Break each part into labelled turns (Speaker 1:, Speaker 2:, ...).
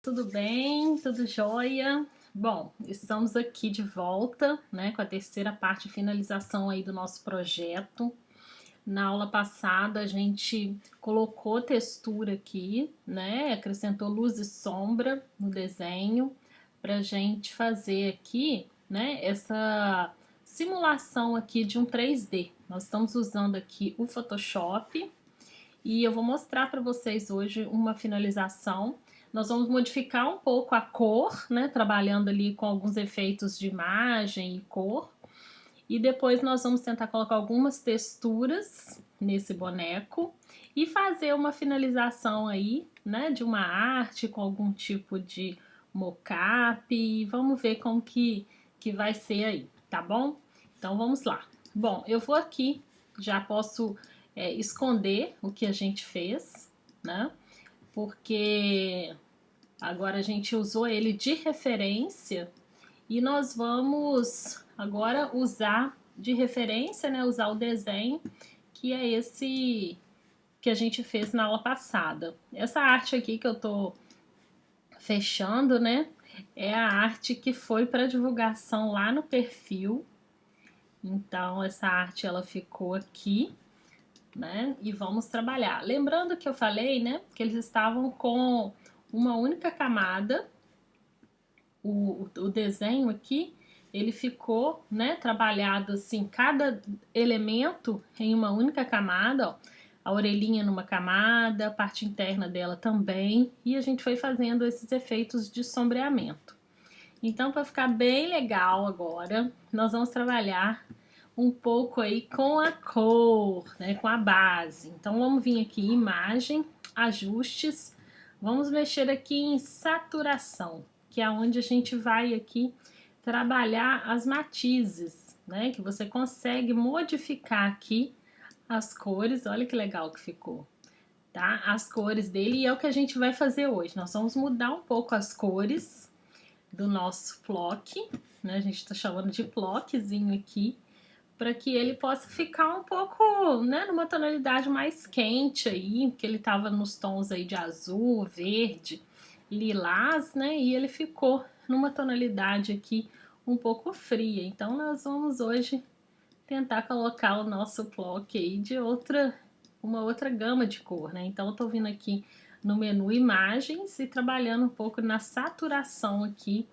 Speaker 1: Tudo bem? Tudo jóia? Bom, estamos aqui de volta, né, com a terceira parte de finalização aí do nosso projeto. Na aula passada a gente colocou textura aqui, né, acrescentou luz e sombra no desenho pra gente fazer aqui, né, essa simulação aqui de um 3D. Nós estamos usando aqui o Photoshop e eu vou mostrar para vocês hoje uma finalização. Nós vamos modificar um pouco a cor, né, trabalhando ali com alguns efeitos de imagem e cor. E depois nós vamos tentar colocar algumas texturas nesse boneco e fazer uma finalização aí, né, de uma arte com algum tipo de mocap. E vamos ver como que vai ser aí, tá bom? Então vamos lá. Bom, eu vou aqui, já posso esconder o que a gente fez, né? Porque agora a gente usou ele de referência e nós vamos agora usar de referência, né? Usar o desenho que é esse que a gente fez na aula passada. Essa arte aqui que eu tô fechando, né? É a arte que foi para divulgação lá no perfil. Então essa arte ela ficou aqui, né? E vamos trabalhar. Lembrando que eu falei, né? Que eles estavam com uma única camada. O desenho aqui, ele ficou, né? Trabalhado assim, cada elemento em uma única camada, ó. A orelhinha numa camada, a parte interna dela também. E a gente foi fazendo esses efeitos de sombreamento. Então, para ficar bem legal agora, nós vamos trabalhar um pouco aí com a cor, né, com a base. Então vamos vir aqui em imagem, ajustes, vamos mexer aqui em saturação, que é onde a gente vai aqui trabalhar as matizes, né, que você consegue modificar aqui as cores. Olha que legal que ficou, tá? As cores dele, e é o que a gente vai fazer hoje. Nós vamos mudar um pouco as cores do nosso flock, né? A gente tá chamando de flockzinho aqui, para que ele possa ficar um pouco, né, numa tonalidade mais quente aí, porque ele tava nos tons aí de azul, verde, lilás, né, e ele ficou numa tonalidade aqui um pouco fria. Então nós vamos hoje tentar colocar o nosso flock aí de uma outra gama de cor, né? Então eu tô vindo aqui no menu imagens e trabalhando um pouco na saturação aqui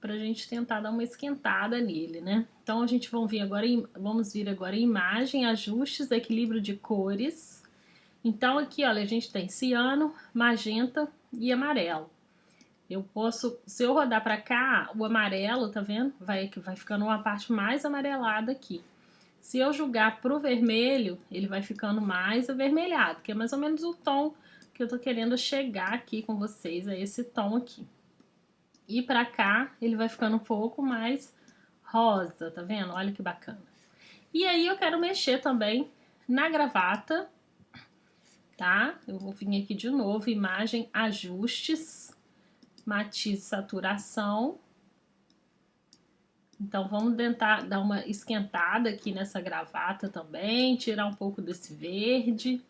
Speaker 1: para a gente tentar dar uma esquentada nele, né? Então a gente vamos vir agora em imagem, ajustes, equilíbrio de cores. Então aqui, olha, a gente tem ciano, magenta e amarelo. Eu posso, se eu rodar para cá, o amarelo, tá vendo? Vai ficando uma parte mais amarelada aqui. Se eu jogar pro vermelho, ele vai ficando mais avermelhado, que é mais ou menos o tom que eu tô querendo chegar aqui com vocês, é esse tom aqui. E pra cá ele vai ficando um pouco mais rosa, tá vendo? Olha que bacana. E aí eu quero mexer também na gravata, tá? Eu vou vir aqui de novo, imagem, ajustes, matiz, saturação. Então vamos tentar dar uma esquentada aqui nessa gravata também, tirar um pouco desse verde.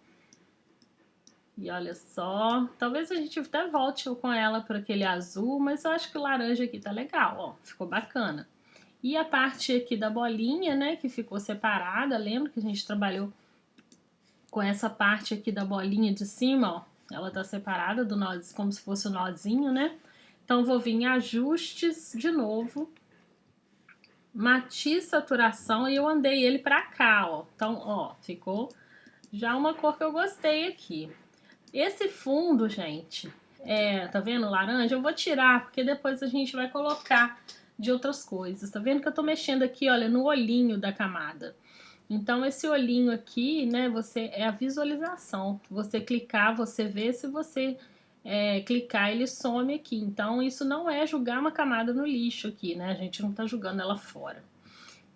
Speaker 1: E olha só, talvez a gente até volte com ela para aquele azul, mas eu acho que o laranja aqui tá legal, ó, ficou bacana. E a parte aqui da bolinha, né, que ficou separada, lembra que a gente trabalhou com essa parte aqui da bolinha de cima, ó, ela tá separada do nó, como se fosse o nozinho, né? Então vou vir em ajustes de novo, matiz, saturação, e eu andei ele pra cá, ó. Então, ó, ficou já uma cor que eu gostei aqui. Esse fundo, gente, tá vendo o laranja? Eu vou tirar, porque depois a gente vai colocar de outras coisas. Tá vendo que eu tô mexendo aqui, olha, no olhinho da camada. Então, esse olhinho aqui, né, é a visualização. Você clicar, você vê, se você clicar, ele some aqui. Então, isso não é jogar uma camada no lixo aqui, né? A gente não tá jogando ela fora.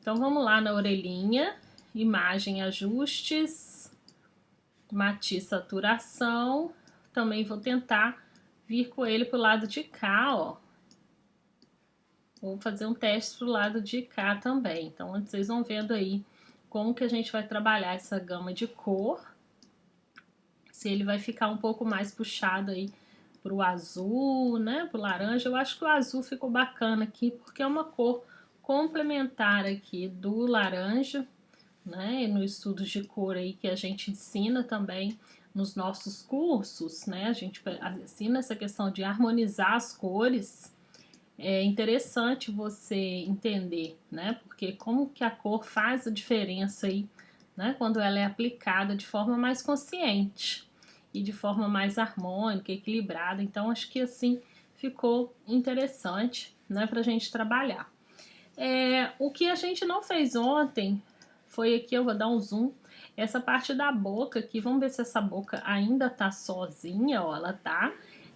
Speaker 1: Então, vamos lá na orelhinha, imagem, ajustes, matiz, saturação. Também vou tentar vir com ele pro lado de cá, ó. Vou fazer um teste pro lado de cá também. Então, vocês vão vendo aí como que a gente vai trabalhar essa gama de cor. Se ele vai ficar um pouco mais puxado aí pro azul, né, pro laranja. Eu acho que o azul ficou bacana aqui, porque é uma cor complementar aqui do laranja, né, e no estudos de cor aí que a gente ensina também nos nossos cursos, né, a gente ensina essa questão de harmonizar as cores. É interessante você entender, né, porque como que a cor faz a diferença aí, né, quando ela é aplicada de forma mais consciente e de forma mais harmônica, equilibrada. Então, acho que assim ficou interessante, né, para a gente trabalhar. O que a gente não fez ontem foi aqui, eu vou dar um zoom, essa parte da boca aqui, vamos ver se essa boca ainda tá sozinha, ó,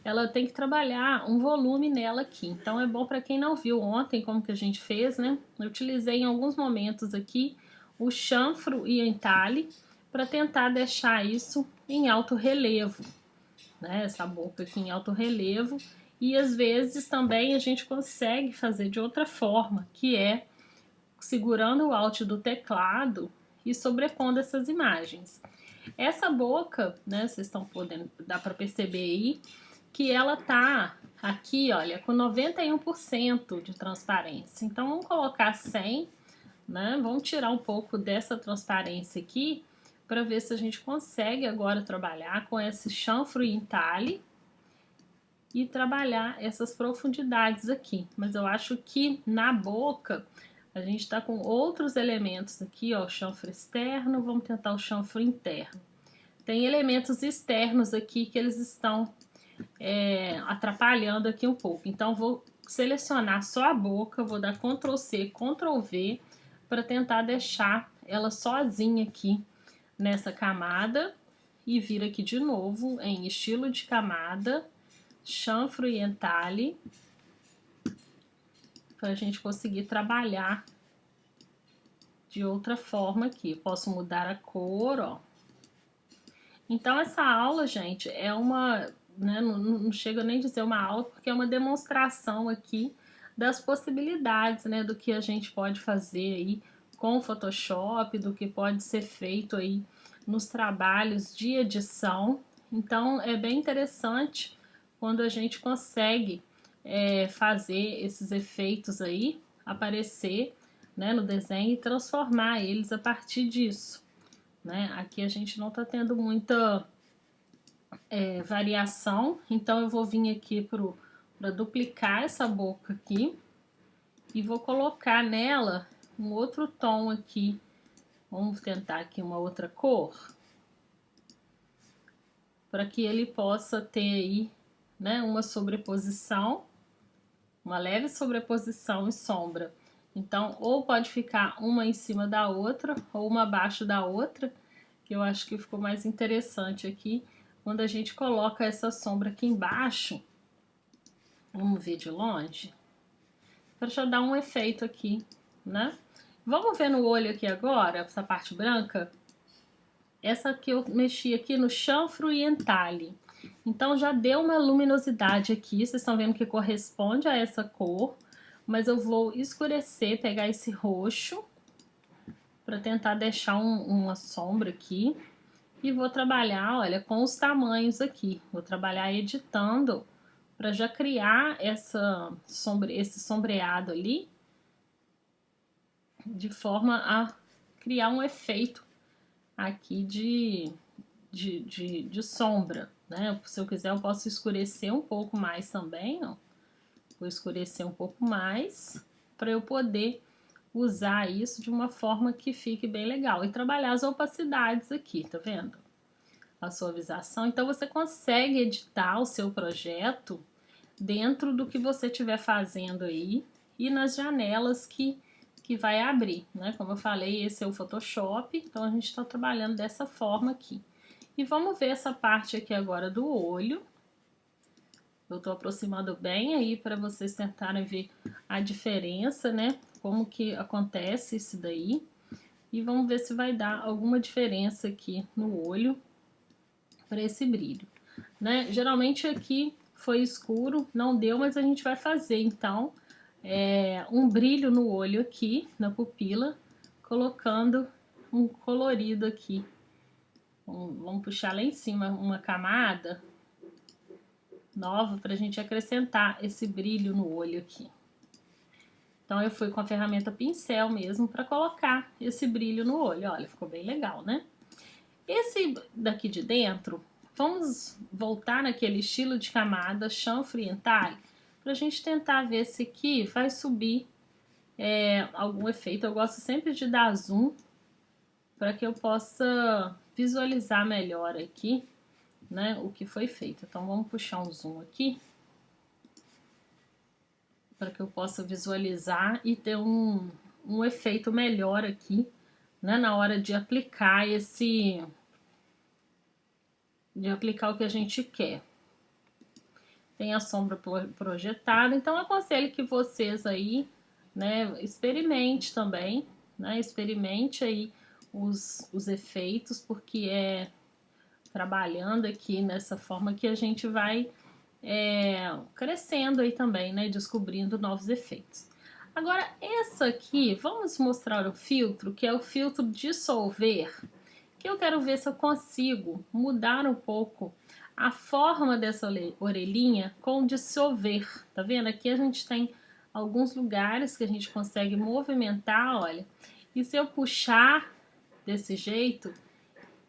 Speaker 1: ela tem que trabalhar um volume nela aqui, então é bom para quem não viu ontem como que a gente fez, né, eu utilizei em alguns momentos aqui o chanfro e o entalhe para tentar deixar isso em alto relevo, né, essa boca aqui em alto relevo, e às vezes também a gente consegue fazer de outra forma, que é segurando o Alt do teclado e sobrepondo essas imagens. Essa boca, né, vocês estão podendo, dá para perceber aí, que ela tá aqui, olha, com 91% de transparência. Então vamos colocar 100, né? Vamos tirar um pouco dessa transparência aqui para ver se a gente consegue agora trabalhar com esse chanfro e entalhe e trabalhar essas profundidades aqui. Mas eu acho que na boca a gente está com outros elementos aqui, ó, o chanfro externo, vamos tentar o chanfro interno. Tem elementos externos aqui que eles estão atrapalhando aqui um pouco. Então, vou selecionar só a boca, vou dar Ctrl C, Ctrl V, para tentar deixar ela sozinha aqui nessa camada. E vir aqui de novo em estilo de camada, chanfro e entalhe, para a gente conseguir trabalhar de outra forma aqui. Posso mudar a cor, ó. Então, essa aula, gente, é uma, né, não chego nem a dizer uma aula, porque é uma demonstração aqui das possibilidades, né, do que a gente pode fazer aí com o Photoshop, do que pode ser feito aí nos trabalhos de edição. Então, é bem interessante quando a gente consegue fazer esses efeitos aí aparecer, né, no desenho e transformar eles a partir disso. Né? Aqui a gente não está tendo muita variação, então eu vou vir aqui para duplicar essa boca aqui e vou colocar nela um outro tom aqui. Vamos tentar aqui uma outra cor, para que ele possa ter aí, né, uma sobreposição, uma leve sobreposição e sombra. Então, ou pode ficar uma em cima da outra, ou uma abaixo da outra, que eu acho que ficou mais interessante aqui, quando a gente coloca essa sombra aqui embaixo. Vamos ver de longe, para já dar um efeito aqui, né? Vamos ver no olho aqui agora, essa parte branca. Essa que eu mexi aqui no chanfro e entalhe. Então já deu uma luminosidade aqui, vocês estão vendo que corresponde a essa cor, mas eu vou escurecer, pegar esse roxo, para tentar deixar uma sombra aqui. E vou trabalhar, olha, com os tamanhos aqui. Vou trabalhar editando para já criar esse sombreado ali, de forma a criar um efeito aqui de sombra, né? Se eu quiser, eu posso escurecer um pouco mais também, ó. Vou escurecer um pouco mais para eu poder usar isso de uma forma que fique bem legal. E trabalhar as opacidades aqui, tá vendo? A suavização. Então, você consegue editar o seu projeto dentro do que você estiver fazendo aí e nas janelas que vai abrir, né? Como eu falei, esse é o Photoshop, então a gente está trabalhando dessa forma aqui. E vamos ver essa parte aqui agora do olho. Eu estou aproximando bem aí para vocês tentarem ver a diferença, né? Como que acontece isso daí. E vamos ver se vai dar alguma diferença aqui no olho para esse brilho, né? Geralmente aqui foi escuro, não deu, mas a gente vai fazer então um brilho no olho aqui, na pupila, colocando um colorido aqui. Vamos puxar lá em cima uma camada nova pra gente acrescentar esse brilho no olho aqui. Então, eu fui com a ferramenta pincel mesmo para colocar esse brilho no olho. Olha, ficou bem legal, né? Esse daqui de dentro, vamos voltar naquele estilo de camada chanfre entalhe, para a gente tentar ver se aqui vai subir algum efeito. Eu gosto sempre de dar zoom para que eu possa visualizar melhor aqui, né, o que foi feito. Então, vamos puxar um zoom aqui para que eu possa visualizar e ter um efeito melhor aqui, né, na hora de aplicar o que a gente quer. Tem a sombra projetada, então eu aconselho que vocês aí, né, experimente também, né, experimente aí os efeitos, porque é trabalhando aqui nessa forma que a gente vai crescendo aí também, né, descobrindo novos efeitos. Agora, essa aqui, vamos mostrar o filtro, que é o filtro dissolver, que eu quero ver se eu consigo mudar um pouco a forma dessa orelhinha com dissolver. Tá vendo? Aqui a gente tem alguns lugares que a gente consegue movimentar, olha. E se eu puxar desse jeito,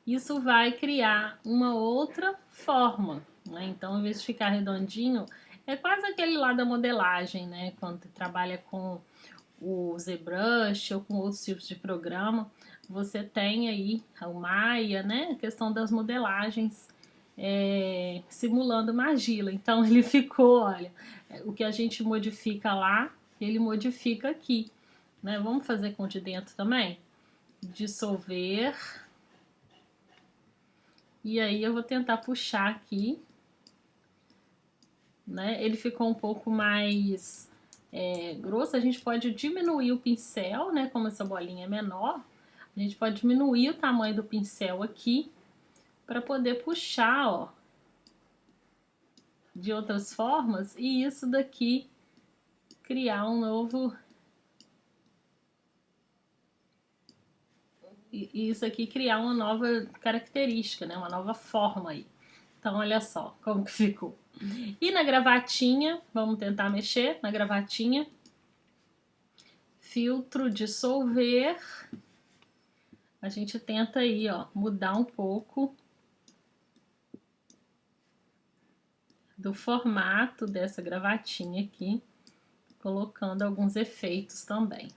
Speaker 1: isso vai criar uma outra forma, né? Então, em vez de ficar redondinho, é quase aquele lá da modelagem, né? Quando trabalha com o ZBrush ou com outros tipos de programa, você tem aí o Maya, né? A questão das modelagens simulando uma argila. Então, ele ficou, olha, o que a gente modifica lá, ele modifica aqui, né? Vamos fazer com o de dentro também? Dissolver. E aí eu vou tentar puxar aqui, né? Ele ficou um pouco mais grosso. A gente pode diminuir o pincel, né? Como essa bolinha é menor, a gente pode diminuir o tamanho do pincel aqui para poder puxar, ó, de outras formas, e isso daqui criar um novo... E isso aqui criar uma nova característica, né? Uma nova forma aí. Então, olha só como que ficou. E na gravatinha, vamos tentar mexer na gravatinha. Filtro dissolver. A gente tenta aí, ó, mudar um pouco do formato dessa gravatinha aqui, colocando alguns efeitos também.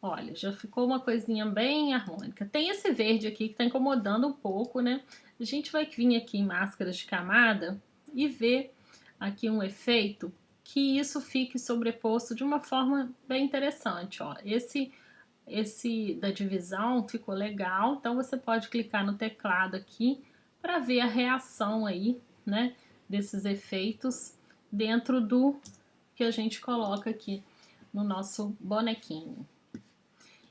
Speaker 1: Olha, já ficou uma coisinha bem harmônica. Tem esse verde aqui que tá incomodando um pouco, né? A gente vai vir aqui em máscaras de camada e ver aqui um efeito que isso fique sobreposto de uma forma bem interessante, ó. Esse da divisão ficou legal, então você pode clicar no teclado aqui para ver a reação aí, né, desses efeitos dentro do que a gente coloca aqui no nosso bonequinho.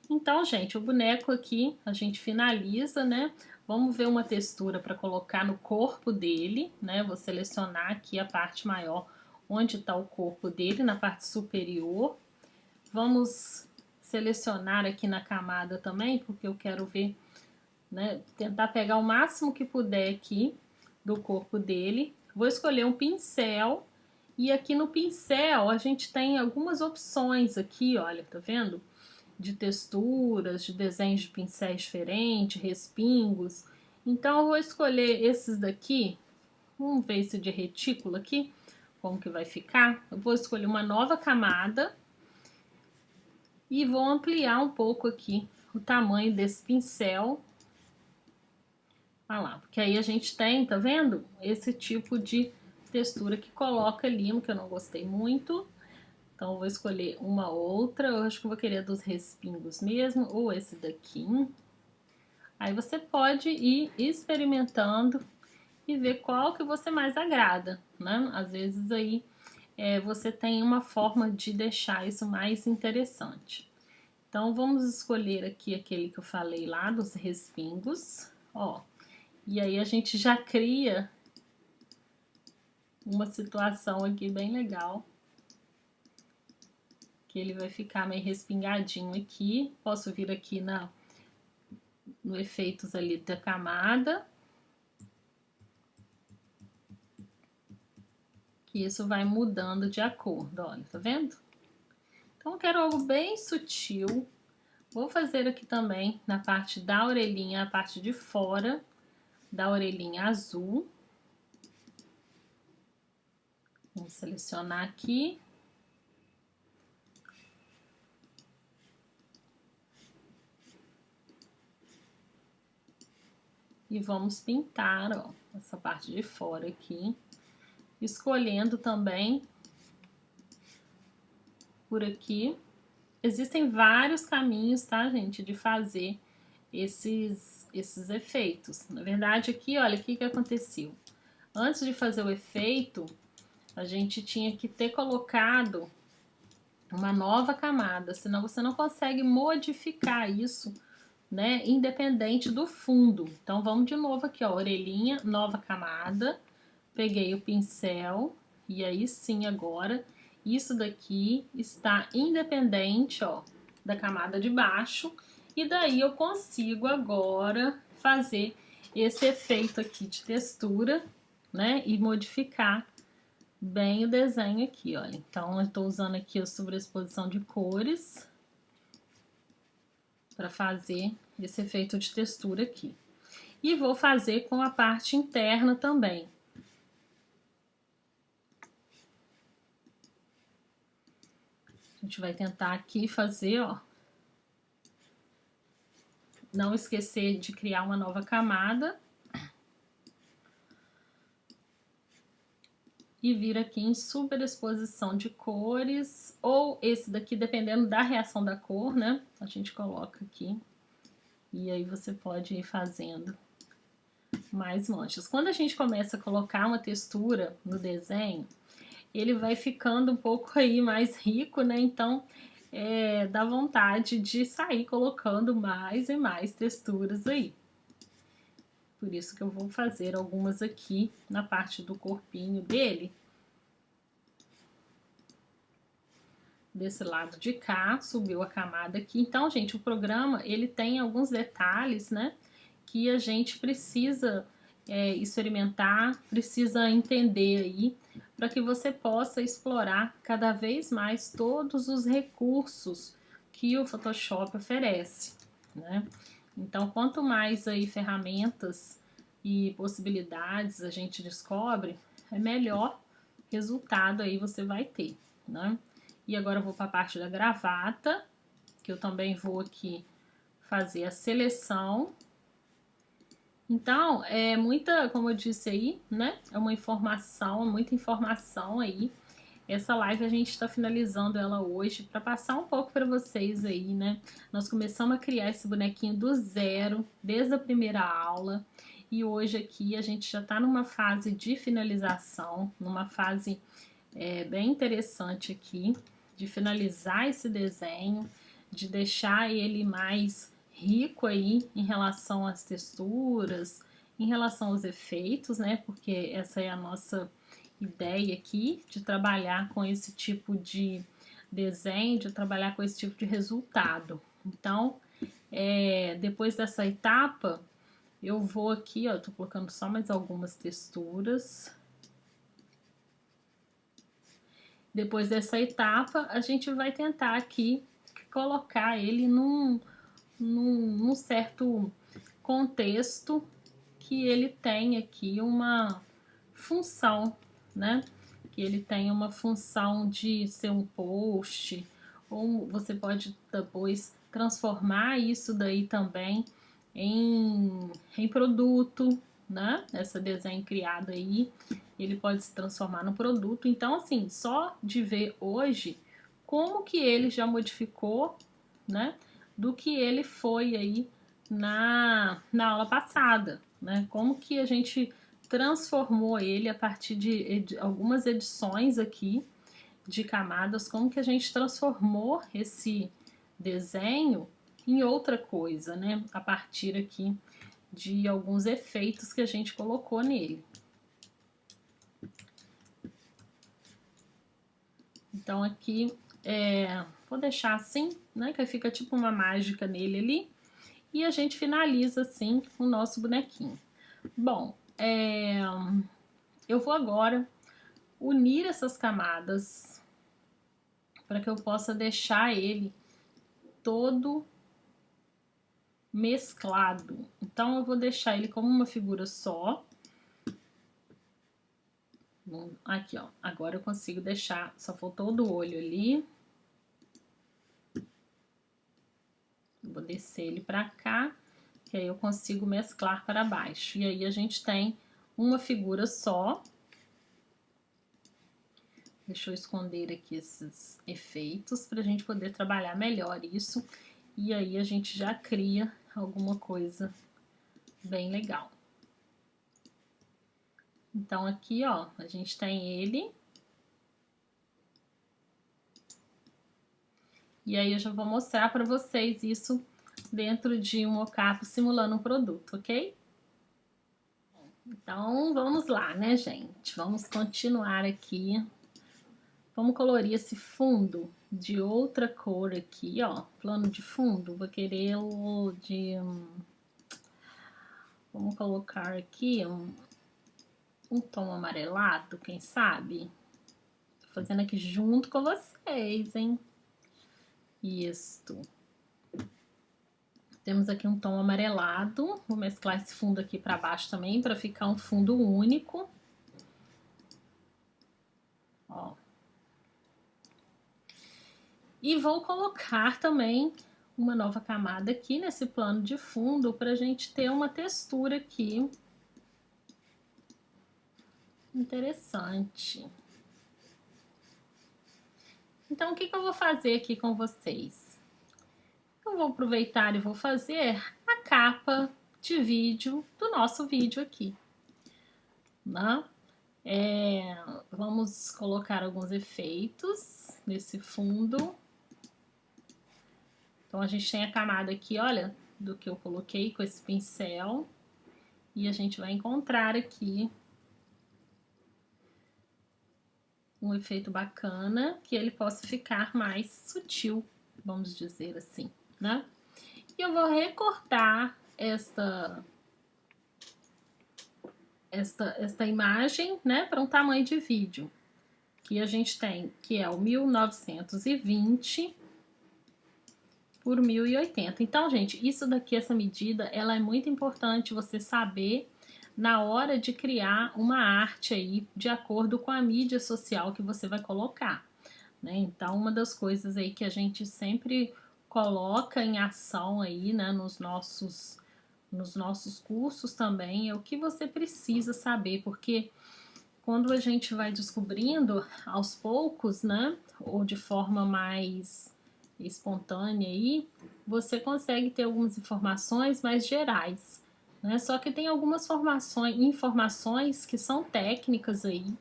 Speaker 1: Então, gente, o boneco aqui a gente finaliza, né? Vamos ver uma textura para colocar no corpo dele, né? Vou selecionar aqui a parte maior, onde está o corpo dele, na parte superior. Vamos selecionar aqui na camada também, porque eu quero ver, né? Tentar pegar o máximo que puder aqui do corpo dele. Vou escolher um pincel. E aqui no pincel a gente tem algumas opções aqui, olha, tá vendo? De texturas, de desenhos de pincéis diferentes, respingos. Então eu vou escolher esses daqui. Vamos ver esse de retículo aqui, como que vai ficar. Eu vou escolher uma nova camada e vou ampliar um pouco aqui o tamanho desse pincel. Olha lá, porque aí a gente tem, tá vendo? Esse tipo de textura que coloca limo, que eu não gostei muito. Então, eu vou escolher uma outra. Eu acho que eu vou querer dos respingos mesmo, ou esse daqui. Aí você pode ir experimentando e ver qual que você mais agrada, né? Às vezes aí você tem uma forma de deixar isso mais interessante. Então, vamos escolher aqui aquele que eu falei lá, dos respingos, ó. E aí a gente já cria uma situação aqui bem legal. Que ele vai ficar meio respingadinho aqui. Posso vir aqui no efeitos ali da camada. que isso vai mudando de acordo, olha, tá vendo? Então eu quero algo bem sutil. Vou fazer aqui também na parte da orelhinha, a parte de fora da orelhinha azul. Vamos selecionar aqui. E vamos pintar, ó, essa parte de fora aqui. Escolhendo também por aqui. Existem vários caminhos, tá, gente, de fazer esses efeitos. Na verdade, aqui, olha, o que aconteceu? Antes de fazer o efeito, a gente tinha que ter colocado uma nova camada, senão você não consegue modificar isso, né, independente do fundo. Então, vamos de novo aqui, ó, orelhinha, nova camada, peguei o pincel, e aí sim, agora, isso daqui está independente, ó, da camada de baixo, e daí eu consigo agora fazer esse efeito aqui de textura, né, e modificar bem o desenho aqui, olha. Então, eu estou usando aqui a sobreexposição de cores para fazer esse efeito de textura aqui. E vou fazer com a parte interna também. A gente vai tentar aqui fazer, ó. Não esquecer de criar uma nova camada. E vir aqui em superexposição de cores, ou esse daqui, dependendo da reação da cor, né? A gente coloca aqui. E aí você pode ir fazendo mais manchas. Quando a gente começa a colocar uma textura no desenho, ele vai ficando um pouco aí mais rico, né? Então, dá vontade de sair colocando mais e mais texturas aí. Por isso que eu vou fazer algumas aqui na parte do corpinho dele. Desse lado de cá, subiu a camada aqui. Então, gente, o programa, ele tem alguns detalhes, né? Que a gente precisa experimentar, precisa entender aí, para que você possa explorar cada vez mais todos os recursos que o Photoshop oferece, né? Então, quanto mais aí ferramentas e possibilidades a gente descobre, é melhor resultado aí você vai ter, né? E agora eu vou para a parte da gravata, que eu também vou aqui fazer a seleção. Então, é muita, como eu disse aí, né? É uma informação, muita informação aí. Essa live a gente está finalizando ela hoje para passar um pouco para vocês aí, né? Nós começamos a criar esse bonequinho do zero, desde a primeira aula. E hoje aqui a gente já está numa fase de finalização, numa fase bem interessante aqui, de finalizar esse desenho, de deixar ele mais rico aí em relação às texturas, em relação aos efeitos, né? Porque essa é a nossa ideia aqui, de trabalhar com esse tipo de desenho, de trabalhar com esse tipo de resultado. Então, depois dessa etapa, eu vou aqui, ó, tô colocando só mais algumas texturas. Depois dessa etapa, a gente vai tentar aqui colocar ele num certo contexto que ele tem aqui uma função, né? Que ele tem uma função de ser um post, ou você pode depois transformar isso daí também em produto, né? Esse desenho criado aí, ele pode se transformar no produto. Então, assim, só de ver hoje como que ele já modificou, né? Do que ele foi aí na aula passada, né? Como que a gente transformou ele a partir de algumas edições aqui de camadas, como que a gente transformou esse desenho em outra coisa, né? A partir aqui de alguns efeitos que a gente colocou nele. Então aqui, vou deixar assim, né? Que fica tipo uma mágica nele ali. E a gente finaliza assim o nosso bonequinho. Bom, eu vou agora unir essas camadas para que eu possa deixar ele todo mesclado. Então eu vou deixar ele como uma figura só. Aqui, ó. Agora eu consigo deixar, só faltou o do olho ali. Vou descer ele para cá, que aí eu consigo mesclar para baixo. E aí a gente tem uma figura só. Deixa eu esconder aqui esses efeitos para a gente poder trabalhar melhor isso. E aí a gente já cria alguma coisa bem legal. Então aqui, ó, a gente tem ele. E aí eu já vou mostrar para vocês isso dentro de um mockup simulando um produto, ok? Então vamos lá, né, gente? Vamos continuar aqui. Vamos colorir esse fundo de outra cor aqui, ó. Plano de fundo, vou querer o de... Vamos colocar aqui um tom amarelado, quem sabe? Tô fazendo aqui junto com vocês, hein? Isto. Temos aqui um tom amarelado. Vou mesclar esse fundo aqui para baixo também, para ficar um fundo único. Ó. E vou colocar também uma nova camada aqui nesse plano de fundo para a gente ter uma textura aqui interessante. Então, o que eu vou fazer aqui com vocês? Eu vou aproveitar e vou fazer a capa de vídeo do nosso vídeo aqui, né? Vamos colocar alguns efeitos nesse fundo. Então, a gente tem a camada aqui, olha, do que eu coloquei com esse pincel. E a gente vai encontrar aqui um efeito bacana, que ele possa ficar mais sutil, vamos dizer assim, né? E eu vou recortar esta imagem, né, para um tamanho de vídeo que a gente tem, que é o 1920 por 1080. Então, gente, isso daqui, essa medida, ela é muito importante você saber na hora de criar uma arte aí de acordo com a mídia social que você vai colocar, né? Então, uma das coisas aí que a gente sempre coloca em ação aí, né, nos nossos cursos também, é o que você precisa saber, porque quando a gente vai descobrindo aos poucos, né, ou de forma mais espontânea aí, você consegue ter algumas informações mais gerais, né? Só que tem algumas informações que são técnicas aí,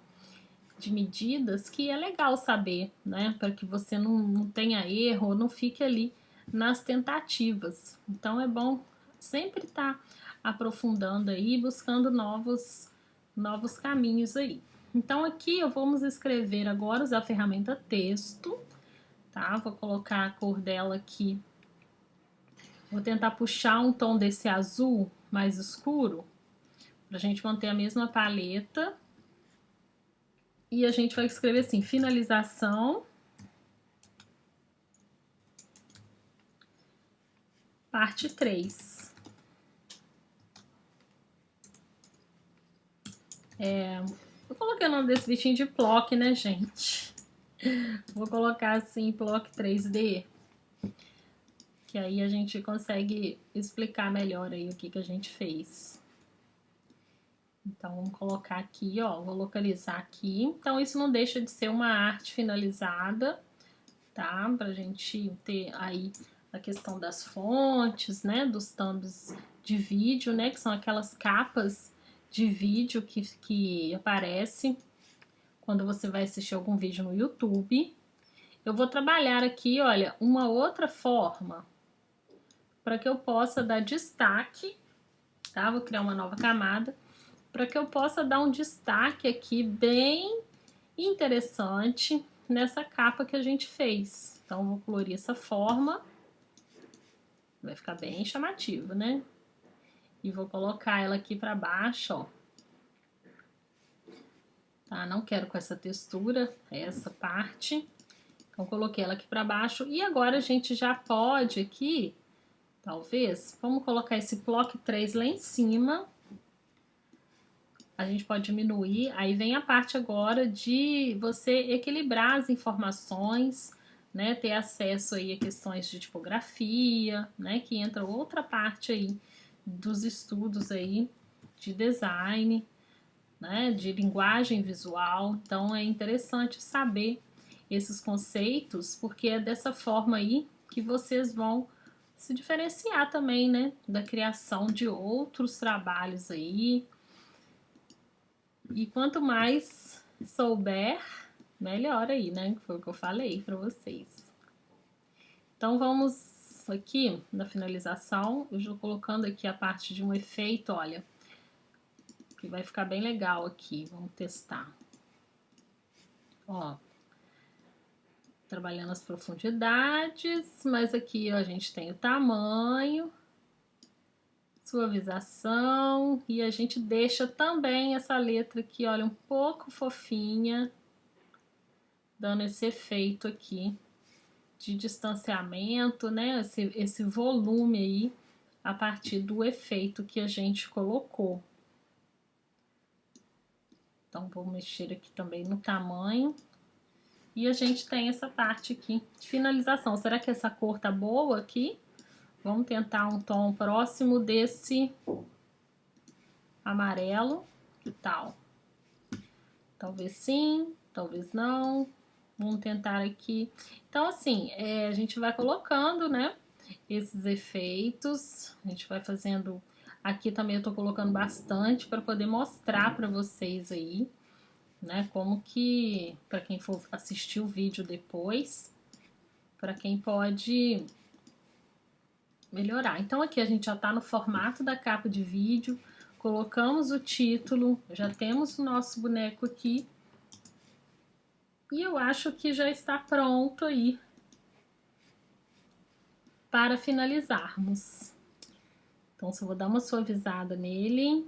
Speaker 1: de medidas, que é legal saber, né? Para que você não tenha erro, ou não fique ali nas tentativas. Então é bom sempre estar aprofundando aí, buscando novos caminhos aí. Então aqui vamos escrever agora, usar a ferramenta texto, tá? Vou colocar a cor dela aqui. Vou tentar puxar um tom desse azul mais escuro, pra gente manter a mesma paleta. E a gente vai escrever assim, finalização, parte 3. Eu coloquei o nome desse bichinho de Plock, né, gente? Vou colocar assim, Plock 3D, que aí a gente consegue explicar melhor aí o que a gente fez. Então, vamos colocar aqui, ó, vou localizar aqui. Então, isso não deixa de ser uma arte finalizada, tá? Pra gente ter aí a questão das fontes, né, dos thumbs de vídeo, né, que são aquelas capas de vídeo que aparece quando você vai assistir algum vídeo no YouTube. Eu vou trabalhar aqui, olha, uma outra forma para que eu possa dar destaque, tá? Vou criar uma nova camada para que eu possa dar um destaque aqui bem interessante nessa capa que a gente fez. Então, vou colorir essa forma, vai ficar bem chamativo, né? E vou colocar ela aqui para baixo, ó. tá? Não quero com essa textura, essa parte. Então, coloquei ela aqui para baixo. E agora a gente já pode aqui, talvez, vamos colocar esse bloco 3 lá em cima. A gente pode diminuir. Aí vem a parte agora de você equilibrar as informações, né? Ter acesso aí a questões de tipografia, né? Que entra outra parte aí dos estudos aí de design, né? De linguagem visual. Então, é interessante saber esses conceitos, porque é dessa forma aí que vocês vão se diferenciar também, né, da criação de outros trabalhos aí. E quanto mais souber, melhor aí, né, que foi o que eu falei para vocês. Então vamos aqui na finalização, eu estou colocando aqui a parte de um efeito, olha, que vai ficar bem legal aqui, vamos testar. Ó, trabalhando as profundidades, mas aqui ó, a gente tem o tamanho, suavização, e a gente deixa também essa letra aqui, olha, um pouco fofinha, dando esse efeito aqui de distanciamento, né, esse volume aí, a partir do efeito que a gente colocou. Então, vou mexer aqui também no tamanho. E a gente tem essa parte aqui de finalização. Será que essa cor tá boa aqui? Vamos tentar um tom próximo desse amarelo. Que tal? Talvez sim, talvez não. Vamos tentar aqui. Então, assim, a gente vai colocando, né, esses efeitos. A gente vai fazendo... Aqui também eu tô colocando bastante para poder mostrar para vocês aí, né, como que, para quem for assistir o vídeo depois, para quem pode melhorar. Então aqui a gente já tá no formato da capa de vídeo, colocamos o título, já temos o nosso boneco aqui, e eu acho que já está pronto aí para finalizarmos. Então só vou dar uma suavizada nele.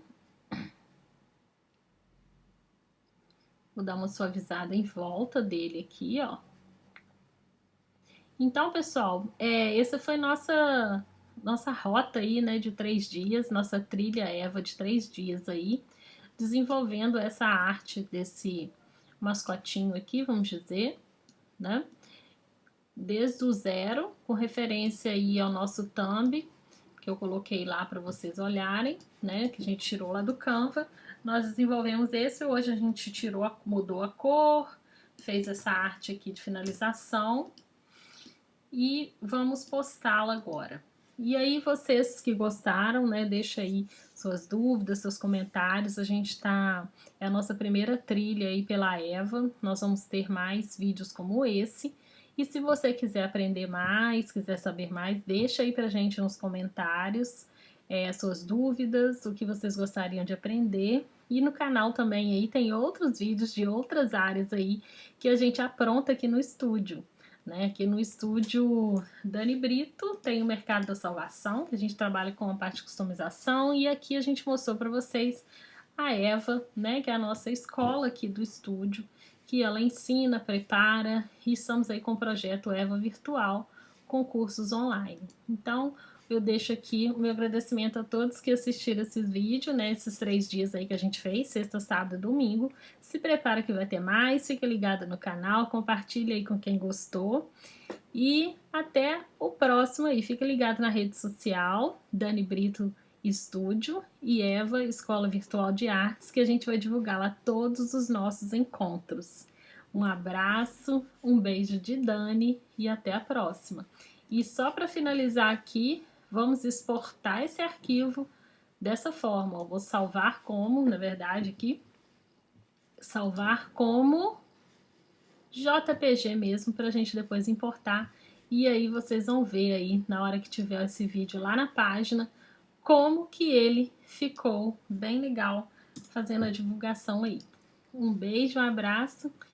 Speaker 1: Vou dar uma suavizada em volta dele aqui, ó. Então, pessoal, essa foi nossa rota aí, né, de 3 dias, nossa trilha Eva de 3 dias aí, desenvolvendo essa arte desse mascotinho aqui, vamos dizer, né, desde o zero, com referência aí ao nosso thumb, que eu coloquei lá para vocês olharem, né, que a gente tirou lá do Canva. Nós desenvolvemos esse, hoje a gente tirou, mudou a cor, fez essa arte aqui de finalização e vamos postá-la agora. E aí vocês que gostaram, né, deixa aí suas dúvidas, seus comentários. A gente é a nossa primeira trilha aí pela Eva, nós vamos ter mais vídeos como esse. E se você quiser aprender mais, quiser saber mais, deixa aí pra gente nos comentários suas dúvidas, o que vocês gostariam de aprender. E no canal também aí tem outros vídeos de outras áreas aí que a gente apronta aqui no estúdio. Né? Aqui no estúdio Dani Brito tem o Mercado da Salvação, que a gente trabalha com a parte de customização, e aqui a gente mostrou para vocês a Eva, né, que é a nossa escola aqui do estúdio, que ela ensina, prepara, e estamos aí com o projeto Eva Virtual, com cursos online. Então, eu deixo aqui o meu agradecimento a todos que assistiram esse vídeo, né, esses 3 dias aí que a gente fez, sexta, sábado e domingo. Se prepara que vai ter mais, fica ligado no canal, compartilha aí com quem gostou. E até o próximo aí, fica ligado na rede social, Dani Brito Estúdio e Eva Escola Virtual de Artes, que a gente vai divulgar lá todos os nossos encontros. Um abraço, um beijo de Dani e até a próxima. E só para finalizar aqui, vamos exportar esse arquivo dessa forma. Eu vou salvar como, na verdade, aqui, salvar como JPG mesmo, para a gente depois importar. E aí vocês vão ver aí, na hora que tiver esse vídeo lá na página, como que ele ficou bem legal, fazendo a divulgação aí. Um beijo, um abraço